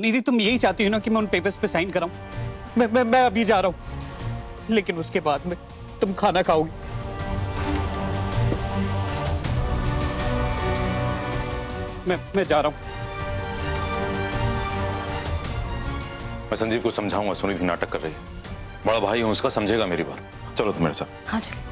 सुनिधि, तुम यही चाहती हो ना कि मैं उन पेपर्स पे साइन कराऊं? मैं अभी जा रहा हूं, लेकिन उसके बाद में तुम खाना खाओगी। मैं जा रहा हूं। मैं संजीव को समझाऊंगा, सुनिधि नाटक कर रही है। बड़ा भाई हूं उसका, समझेगा मेरी बात। चलो तुम मेरे साथ। हाँ चलो।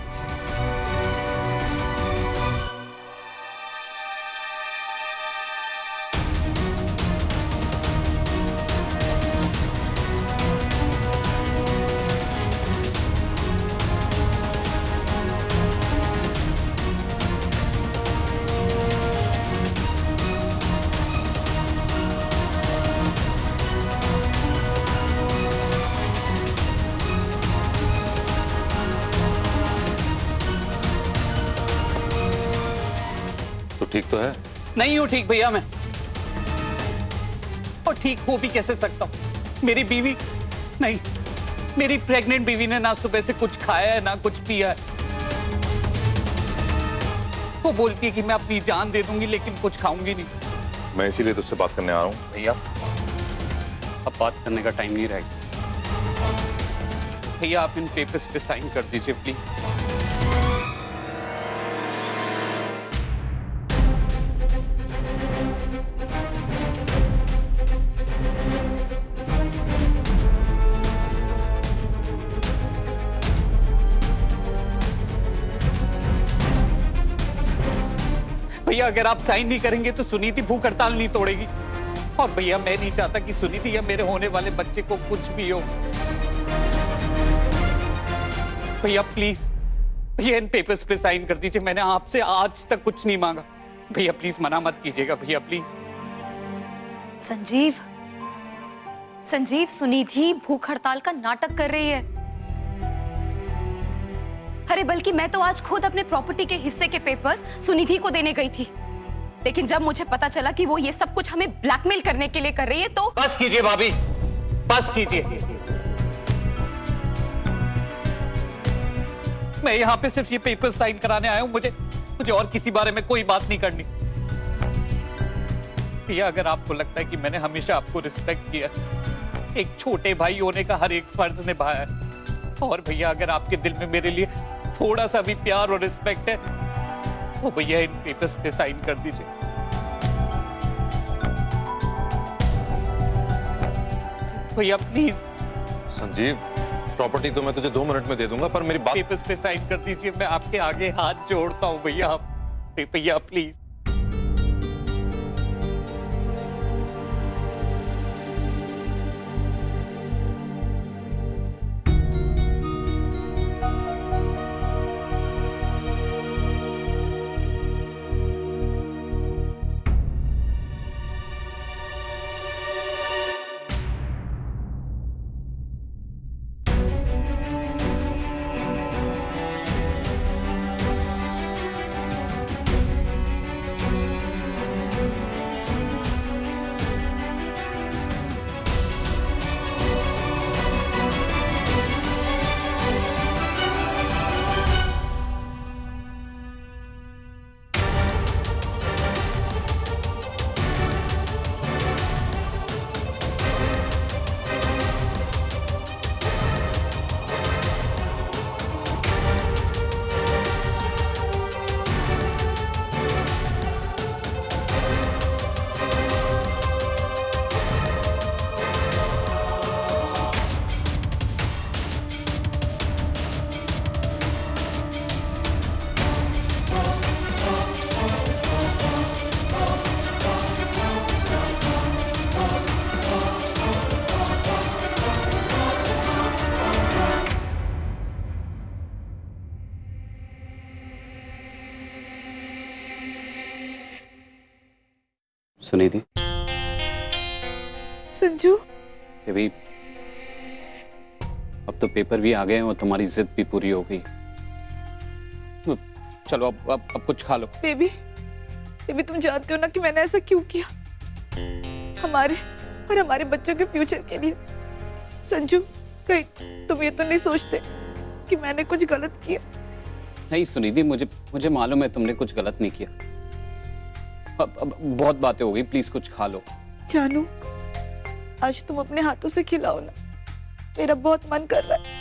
तो ठीक तो है? नहीं हूं ठीक भैया मैं, और ठीक हो भी कैसे सकता हूं? मेरी बीवी नहीं, मेरी प्रेग्नेंट बीवी ने ना सुबह से कुछ खाया है ना कुछ पिया है। वो बोलती है कि मैं अपनी जान दे दूंगी लेकिन कुछ खाऊंगी नहीं। मैं इसीलिए तुझसे बात करने आ रहा हूं। भैया अब बात करने का टाइम नहीं रहेगा। भैया आप इन पेपर्स पे साइन कर दीजिए प्लीज। भैया अगर आप साइन नहीं करेंगे तो सुनीति भूख हड़ताल नहीं तोड़ेगी, और भैया मैं नहीं चाहता कि सुनीति या मेरे होने वाले बच्चे को कुछ भी हो। भैया प्लीज, भैया इन पेपर्स पे साइन कर दीजिए। मैंने आपसे आज तक कुछ नहीं मांगा। भैया प्लीज मना मत कीजिएगा भैया प्लीज। संजीव, संजीव, सुनिधि भूख हड़ताल का नाटक कर रही है। अरे बल्कि मैं तो आज खुद अपने प्रॉपर्टी के हिस्से के पेपर्स सुनिधि को देने गई थी, लेकिन जब मुझे पता चला कि वो ये सब कुछ हमें ब्लैकमेल करने के लिए कर रही है तो। बस कीजिए भाभी, बस कीजिए। मैं यहाँ पे सिर्फ ये पेपर्स साइन कराने आया हूँ। मुझे और किसी बारे में कोई बात नहीं करनी। भैया अगर आपको लगता है कि मैंने हमेशा आपको रिस्पेक्ट किया, एक छोटे भाई होने का हर एक फर्ज निभाया है, और भैया अगर आपके दिल में मेरे लिए थोड़ा सा भी प्यार और रिस्पेक्ट है तो भैया इन पेपर्स पे साइन कर दीजिए। भैया प्लीज। संजीव, प्रॉपर्टी तो मैं तुझे 2 मिनट में दे दूंगा, पर मेरी बात। पेपर्स पे साइन कर दीजिए। मैं आपके आगे हाथ जोड़ता हूँ भैया, भैया प्लीज। सुनिधि। संजू, भाई अब तो पेपर भी आ गए हैं और तुम्हारी जिद भी पूरी हो गई। चलो अब कुछ खा लो। बेबी, बेबी तुम जानते हो ना कि मैंने ऐसा क्यों किया, हमारे और हमारे बच्चों के फ्यूचर के लिए। संजू, कहीं तुम ये तो नहीं सोचते कि मैंने कुछ गलत किया? नहीं सुनिधि, मुझे मालूम है तुमने कुछ गलत नहीं किया। अब बहुत बातें हो गई, प्लीज कुछ खा लो। जानू, आज तुम अपने हाथों से खिलाओ ना, मेरा बहुत मन कर रहा है।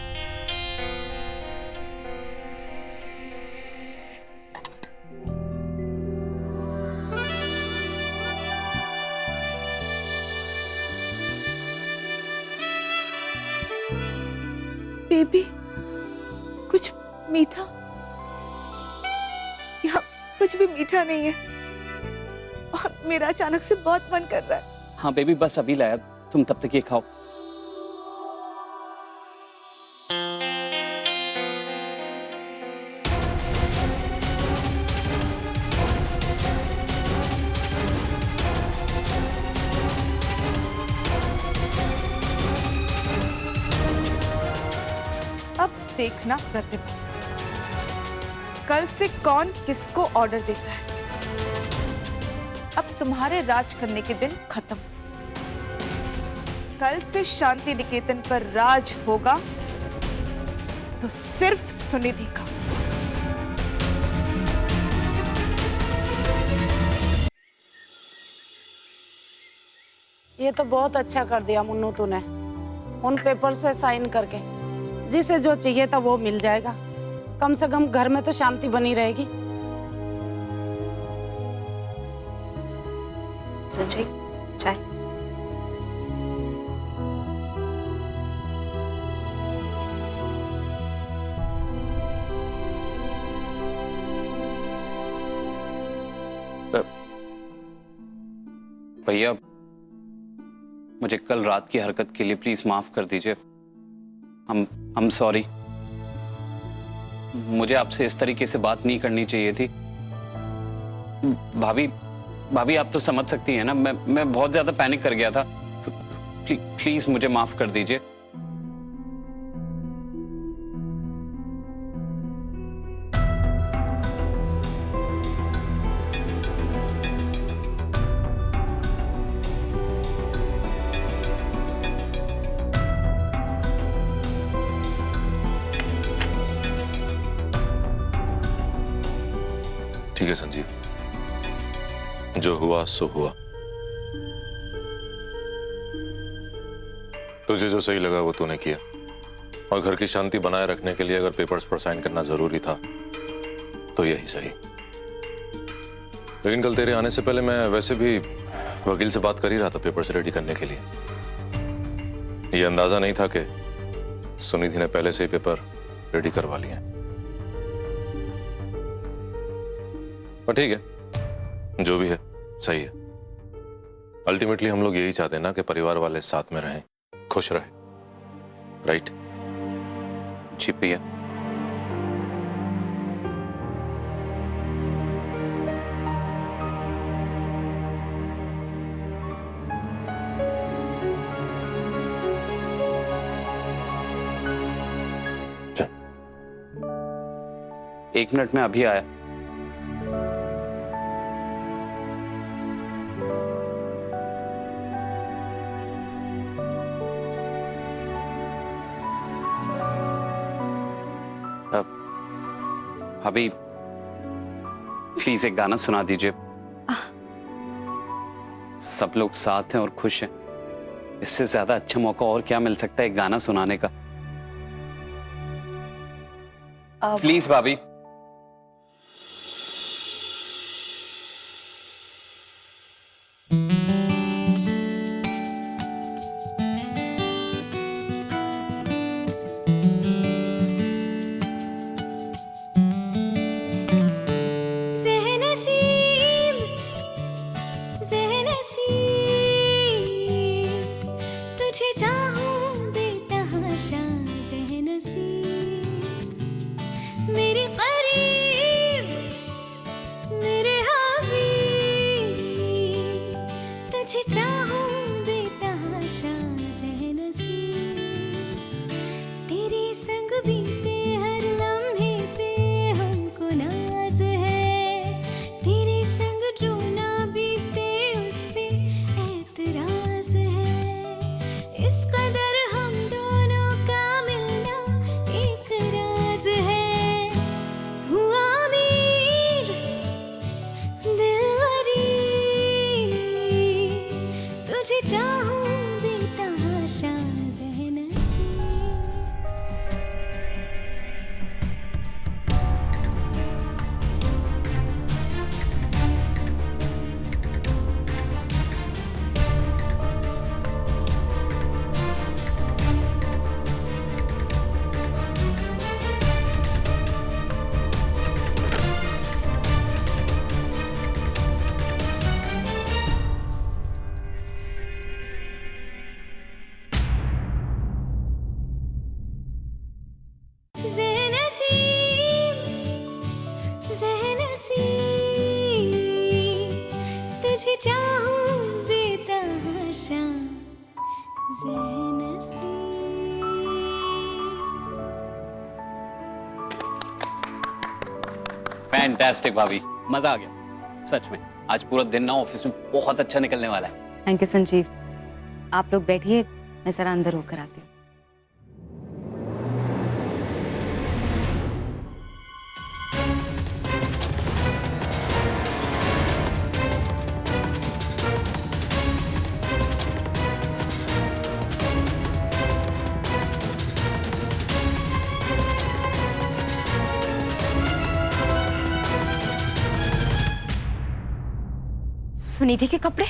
बेबी, कुछ मीठा? यहाँ कुछ भी मीठा नहीं है और मेरा अचानक से बहुत मन कर रहा है। हाँ बेबी, बस अभी लाया, तुम तब तक ये खाओ। अब देखना प्रतिभा, कल से कौन किसको ऑर्डर देता है। अब तुम्हारे राज करने के दिन खत्म। कल से शांति निकेतन पर राज होगा तो सिर्फ सुनिधि का। ये तो बहुत अच्छा कर दिया मुन्नू तूने, उन पेपर्स पे साइन करके। जिसे जो चाहिए था वो मिल जाएगा, कम से कम घर में तो शांति बनी रहेगी। संजय, चाय। भैया, मुझे कल रात की हरकत के लिए प्लीज माफ कर दीजिए। I'm sorry. मुझे आपसे इस तरीके से बात नहीं करनी चाहिए थी। भाभी आप तो समझ सकती हैं ना, मैं बहुत ज्यादा पैनिक कर गया था। प्लीज मुझे माफ कर दीजिए। ठीक है संजीव, जो हुआ सो हुआ। तुझे जो सही लगा वो तूने किया, और घर की शांति बनाए रखने के लिए अगर पेपर्स पर साइन करना जरूरी था तो यही सही। लेकिन कल तेरे आने से पहले मैं वैसे भी वकील से बात कर ही रहा था पेपर्स रेडी करने के लिए। ये अंदाजा नहीं था कि सुनिधि ने पहले से ही पेपर रेडी करवा लिए हैं। पर ठीक है, जो भी है सही है। अल्टीमेटली हम लोग यही चाहते हैं ना कि परिवार वाले साथ में रहें, खुश रहें, राइट? जी भैया। एक मिनट में अभी आया। अभी प्लीज एक गाना सुना दीजिए। सब लोग साथ हैं और खुश हैं, इससे ज्यादा अच्छा मौका और क्या मिल सकता है एक गाना सुनाने का। प्लीज भाभी। तुझे चाहूं बेतहाशा ज़हन सी मेरी तुझे चाहूं बेतहाशा ज़ेनसी। फैंटास्टिक भाभी, मजा आ गया सच में। आज पूरा दिन ना ऑफिस में बहुत अच्छा निकलने वाला है। Thank you Sanjeev. आप लोग बैठिए, मैं जरा अंदर होकर आती हूँ। सुनिधि के कपड़े?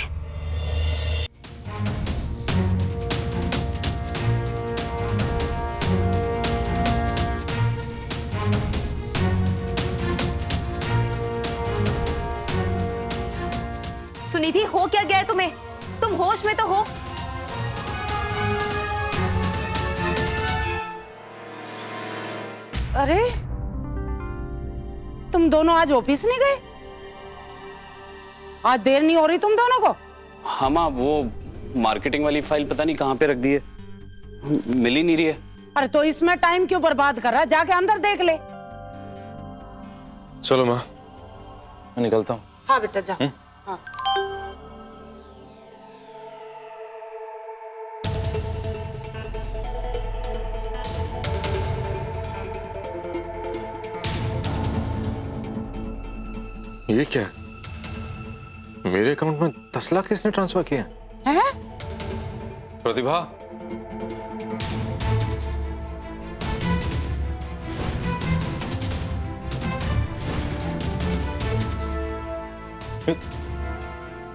सुनिधि, हो क्या गया है तुम्हें? तुम होश में तो हो? अरे तुम दोनों आज ऑफिस नहीं गए? आज देर नहीं हो रही तुम दोनों को? हाँ माँ, वो मार्केटिंग वाली फाइल पता नहीं कहाँ पे रख दी है, मिल ही नहीं रही है। अरे तो इसमें टाइम क्यों बर्बाद कर रहा है? जाके अंदर देख ले। चलो माँ, मैं निकलता हूँ। हाँ बेटा जा। हाँ। ये क्या है? मेरे अकाउंट में 10 लाख किसने ट्रांसफर किया? हैं? प्रतिभा,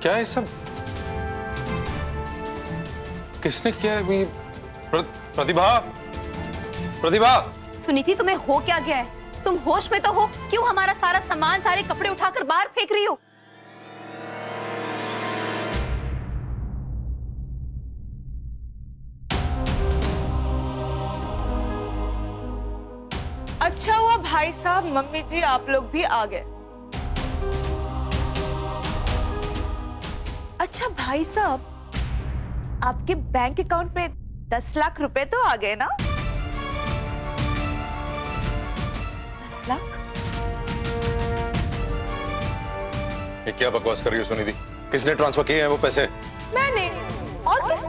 क्या है सब? किसने किया है? प्रतिभा, प्रतिभा। सुनिधि, तुम्हें हो क्या गया है? तुम होश में तो हो? क्यों हमारा सारा सामान, सारे कपड़े उठाकर बाहर फेंक रही हो? अच्छा हुआ भाई साहब, मम्मी जी आप लोग भी आ गए। अच्छा भाई साहब, आपके बैंक अकाउंट में 10 लाख रुपए तो आ गए ना? 10 लाख? ये क्या बकवास कर रही हो सुनिधि? किसने ट्रांसफर किए हैं वो पैसे? मैंने। और किस?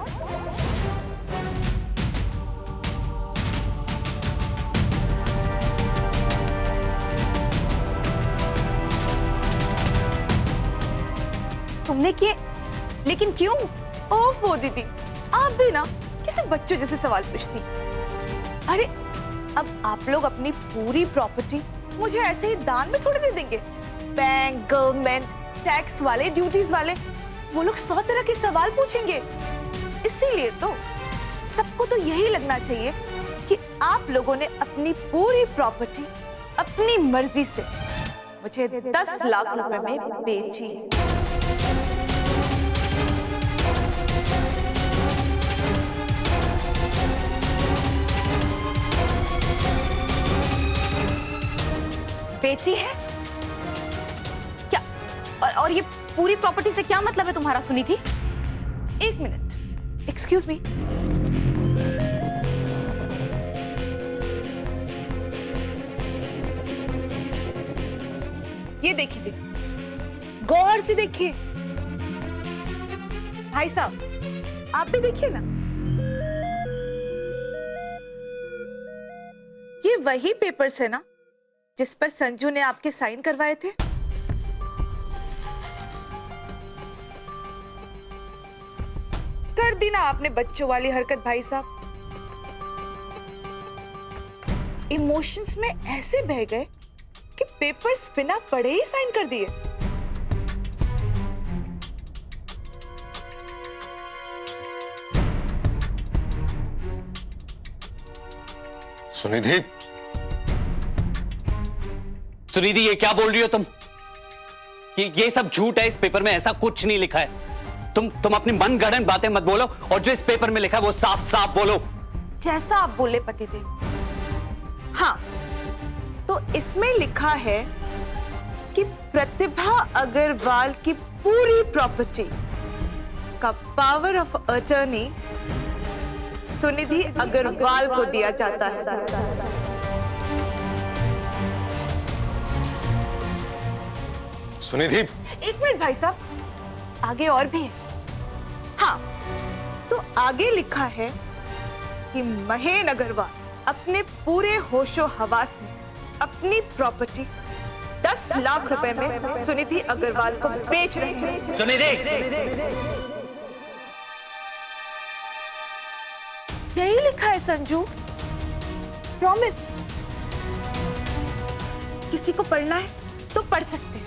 तुमने किए? लेकिन क्यों? ओफो दीदी, आप भी ना किसी बच्चों जैसे सवाल पूछती। अरे अब आप लोग अपनी पूरी प्रॉपर्टी मुझे ऐसे ही दान में थोड़ी दे देंगे। बैंक, गवर्नमेंट, टैक्स वाले, ड्यूटीज वाले, वो लोग 100 तरह के सवाल पूछेंगे। इसीलिए तो सबको तो यही लगना चाहिए कि आप लोगों ने अपनी पूरी प्रॉपर्टी अपनी मर्जी से मुझे 10 लाख रुपए में बेची। बेची है? क्या? और ये पूरी प्रॉपर्टी से क्या मतलब है तुम्हारा सुनिधि? एक मिनट, एक्सक्यूज मी। ये देखिए दीदी, गौर से देखिए। भाई साहब आप भी देखिए ना, ये वही पेपर्स है ना जिस पर संजू ने आपके साइन करवाए थे? कर दी ना आपने बच्चों वाली हरकत भाई साहब। इमोशंस में ऐसे बह गए कि पेपर्स बिना पढ़े ही साइन कर दिए। सुनिधि, सुनिधि, ये क्या बोल रही हो तुम? ये सब झूठ है, इस पेपर में ऐसा कुछ नहीं लिखा है। तुम अपनी मन गढ़ंत बातें मत बोलो, और जो इस पेपर में लिखा है वो साफ साफ बोलो। जैसा आप बोले पतिदेव। हाँ, तो इसमें लिखा है कि प्रतिभा अग्रवाल की पूरी प्रॉपर्टी का power of attorney Sunidhi Agarwal को दिया जाता है। सुनिधि, एक मिनट भाई साहब, आगे और भी है। हाँ, तो आगे लिखा है कि महेन अग्रवाल अपने पूरे होशो हवास में अपनी प्रॉपर्टी 10 लाख रुपए में सुनिधि अग्रवाल को बेच रहे हैं। सुनिधि, यही लिखा है संजू, प्रॉमिस। किसी को पढ़ना है तो पढ़ सकते हैं।